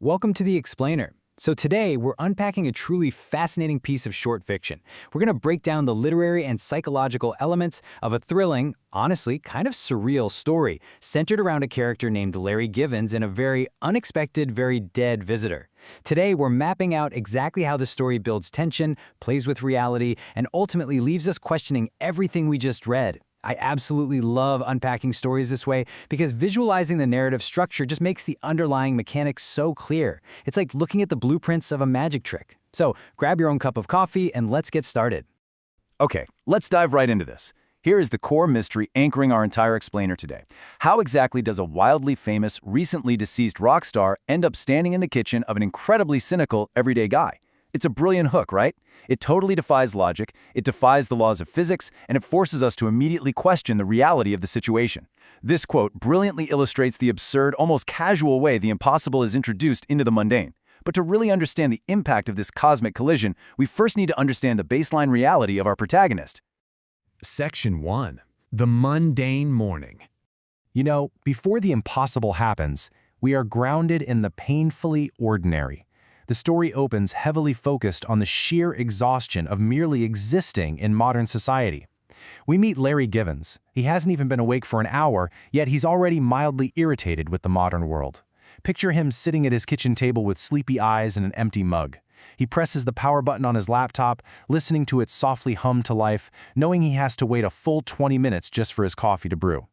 Welcome to The Explainer. So today, we're unpacking a truly fascinating piece of short fiction. We're going to break down the literary and psychological elements of a thrilling, honestly, kind of surreal story centered around a character named Larry Givens and a very unexpected, very dead visitor. Today, we're mapping out exactly how the story builds tension, plays with reality, and ultimately leaves us questioning everything we just read. I absolutely love unpacking stories this way because visualizing the narrative structure just makes the underlying mechanics so clear. It's like looking at the blueprints of a magic trick. So grab your own cup of coffee and let's get started. Okay, let's dive right into this. Here is the core mystery anchoring our entire explainer today. How exactly does a wildly famous, recently deceased rock star end up standing in the kitchen of an incredibly cynical, everyday guy? It's a brilliant hook, right? It totally defies logic, it defies the laws of physics, and it forces us to immediately question the reality of the situation. This quote brilliantly illustrates the absurd, almost casual way the impossible is introduced into the mundane. But to really understand the impact of this cosmic collision, we first need to understand the baseline reality of our protagonist. Section 1. The Mundane Morning. You know, before the impossible happens, we are grounded in the painfully ordinary. The story opens heavily focused on the sheer exhaustion of merely existing in modern society. We meet Larry Givens. He hasn't even been awake for an hour, yet he's already mildly irritated with the modern world. Picture him sitting at his kitchen table with sleepy eyes and an empty mug. He presses the power button on his laptop, listening to it softly hum to life, knowing he has to wait a full 20 minutes just for his coffee to brew.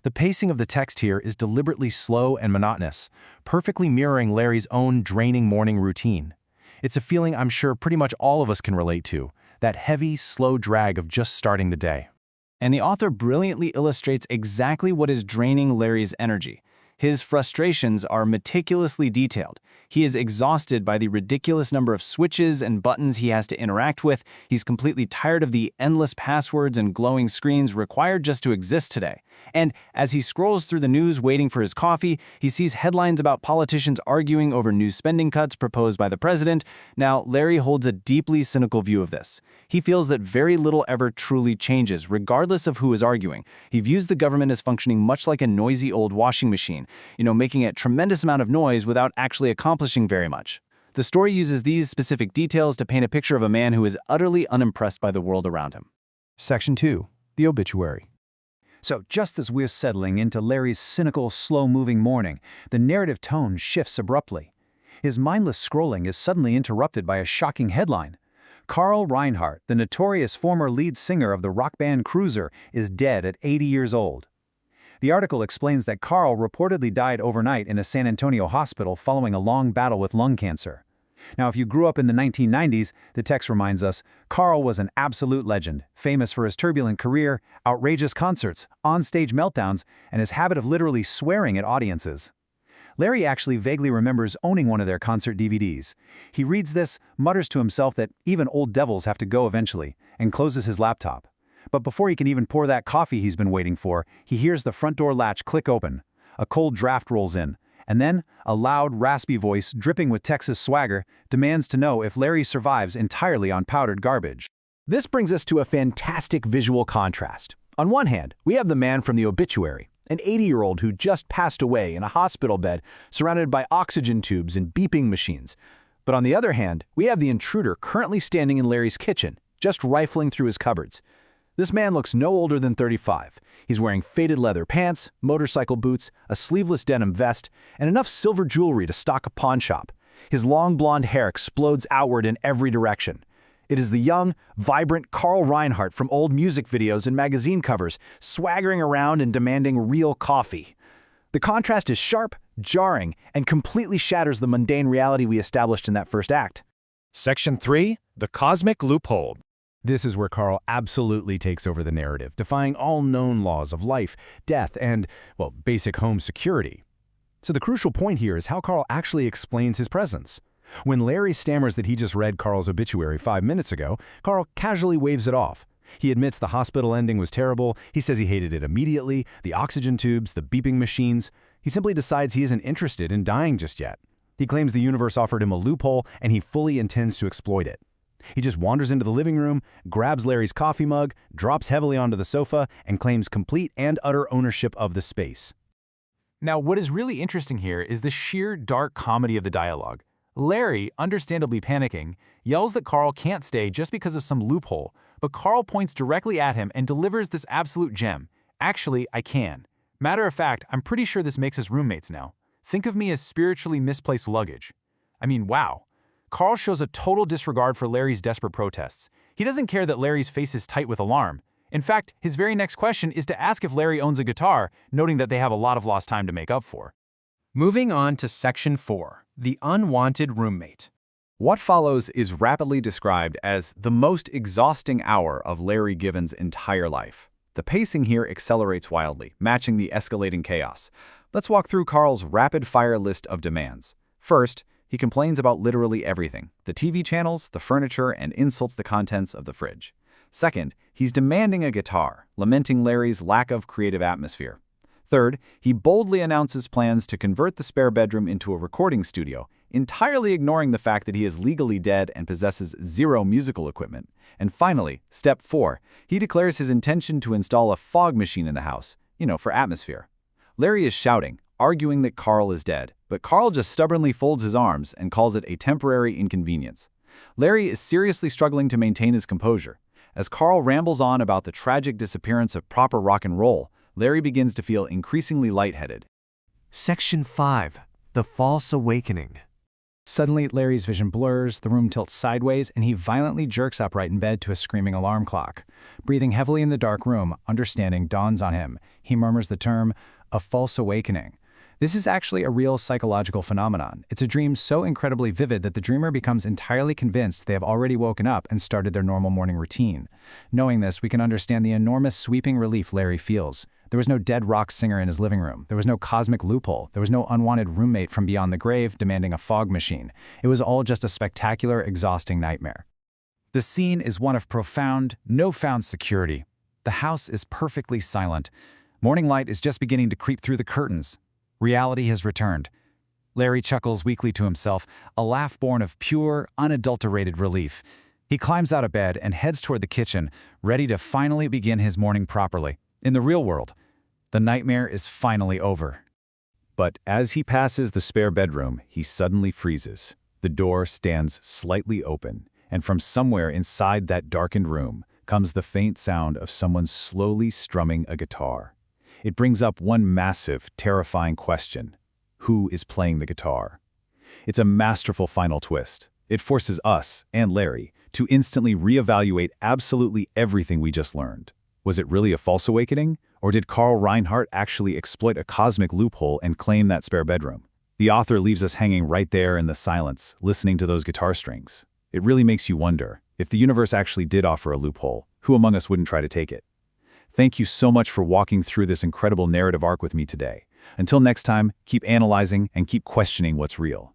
The pacing of the text here is deliberately slow and monotonous, perfectly mirroring Larry's own draining morning routine. It's a feeling I'm sure pretty much all of us can relate to, that heavy, slow drag of just starting the day. And the author brilliantly illustrates exactly what is draining Larry's energy. His frustrations are meticulously detailed. He is exhausted by the ridiculous number of switches and buttons he has to interact with. He's completely tired of the endless passwords and glowing screens required just to exist today. And as he scrolls through the news waiting for his coffee, he sees headlines about politicians arguing over new spending cuts proposed by the president. Now, Larry holds a deeply cynical view of this. He feels that very little ever truly changes, regardless of who is arguing. He views the government as functioning much like a noisy old washing machine, making a tremendous amount of noise without actually accomplishing very much. The story uses these specific details to paint a picture of a man who is utterly unimpressed by the world around him. Section 2. The Obituary. So just as we're settling into Larry's cynical, slow-moving morning, the narrative tone shifts abruptly. His mindless scrolling is suddenly interrupted by a shocking headline. Carl Rhinehart, the notorious former lead singer of the rock band Cruiser, is dead at 80 years old. The article explains that Carl reportedly died overnight in a San Antonio hospital following a long battle with lung cancer. Now, if you grew up in the 1990s, the text reminds us, Carl was an absolute legend, famous for his turbulent career, outrageous concerts, on-stage meltdowns, and his habit of literally swearing at audiences. Larry actually vaguely remembers owning one of their concert DVDs. He reads this, mutters to himself that even old devils have to go eventually, and closes his laptop. But before he can even pour that coffee he's been waiting for, he hears the front door latch click open. A cold draft rolls in, and then a loud, raspy voice, dripping with Texas swagger, demands to know if Larry survives entirely on powdered garbage. This brings us to a fantastic visual contrast. On one hand, we have the man from the obituary, an 80-year-old who just passed away in a hospital bed surrounded by oxygen tubes and beeping machines. But on the other hand, we have the intruder currently standing in Larry's kitchen, just rifling through his cupboards. This man looks no older than 35. He's wearing faded leather pants, motorcycle boots, a sleeveless denim vest, and enough silver jewelry to stock a pawn shop. His long blonde hair explodes outward in every direction. It is the young, vibrant Carl Rhinehart from old music videos and magazine covers, swaggering around and demanding real coffee. The contrast is sharp, jarring, and completely shatters the mundane reality we established in that first act. Section 3. The Cosmic Loophole. This is where Carl absolutely takes over the narrative, defying all known laws of life, death, and, well, basic home security. So the crucial point here is how Carl actually explains his presence. When Larry stammers that he just read Carl's obituary 5 minutes ago, Carl casually waves it off. He admits the hospital ending was terrible, he says he hated it immediately, the oxygen tubes, the beeping machines. He simply decides he isn't interested in dying just yet. He claims the universe offered him a loophole, and he fully intends to exploit it. He just wanders into the living room, grabs Larry's coffee mug, drops heavily onto the sofa, and claims complete and utter ownership of the space. Now, what is really interesting here is the sheer dark comedy of the dialogue. Larry, understandably panicking, yells that Carl can't stay just because of some loophole, but Carl points directly at him and delivers this absolute gem. Actually, I can. Matter of fact, I'm pretty sure this makes us roommates now. Think of me as spiritually misplaced luggage. I mean, wow. Carl shows a total disregard for Larry's desperate protests. He doesn't care that Larry's face is tight with alarm. In fact, his very next question is to ask if Larry owns a guitar, noting that they have a lot of lost time to make up for. Moving on to Section 4, the unwanted roommate. What follows is rapidly described as the most exhausting hour of Larry Given's entire life. The pacing here accelerates wildly, matching the escalating chaos. Let's walk through Carl's rapid-fire list of demands. First, he complains about literally everything: the TV channels, the furniture, and insults the contents of the fridge. Second, he's demanding a guitar, lamenting Larry's lack of creative atmosphere. Third, he boldly announces plans to convert the spare bedroom into a recording studio, entirely ignoring the fact that he is legally dead and possesses zero musical equipment. And finally, step 4, he declares his intention to install a fog machine in the house, for atmosphere. Larry is shouting, arguing that Carl is dead, but Carl just stubbornly folds his arms and calls it a temporary inconvenience. Larry is seriously struggling to maintain his composure. As Carl rambles on about the tragic disappearance of proper rock and roll, Larry begins to feel increasingly lightheaded. Section 5, the false awakening. Suddenly, Larry's vision blurs, the room tilts sideways, and he violently jerks upright in bed to a screaming alarm clock. Breathing heavily in the dark room, understanding dawns on him. He murmurs the term, a false awakening. This is actually a real psychological phenomenon. It's a dream so incredibly vivid that the dreamer becomes entirely convinced they have already woken up and started their normal morning routine. Knowing this, we can understand the enormous sweeping relief Larry feels. There was no dead rock singer in his living room. There was no cosmic loophole. There was no unwanted roommate from beyond the grave demanding a fog machine. It was all just a spectacular, exhausting nightmare. The scene is one of profound, no-found security. The house is perfectly silent. Morning light is just beginning to creep through the curtains. Reality has returned. Larry chuckles weakly to himself, a laugh born of pure, unadulterated relief. He climbs out of bed and heads toward the kitchen, ready to finally begin his morning properly. In the real world, the nightmare is finally over. But as he passes the spare bedroom, he suddenly freezes. The door stands slightly open, and from somewhere inside that darkened room comes the faint sound of someone slowly strumming a guitar. It brings up one massive, terrifying question. Who is playing the guitar? It's a masterful final twist. It forces us, and Larry, to instantly reevaluate absolutely everything we just learned. Was it really a false awakening? Or did Carl Rhinehart actually exploit a cosmic loophole and claim that spare bedroom? The author leaves us hanging right there in the silence, listening to those guitar strings. It really makes you wonder, if the universe actually did offer a loophole, who among us wouldn't try to take it? Thank you so much for walking through this incredible narrative arc with me today. Until next time, keep analyzing and keep questioning what's real.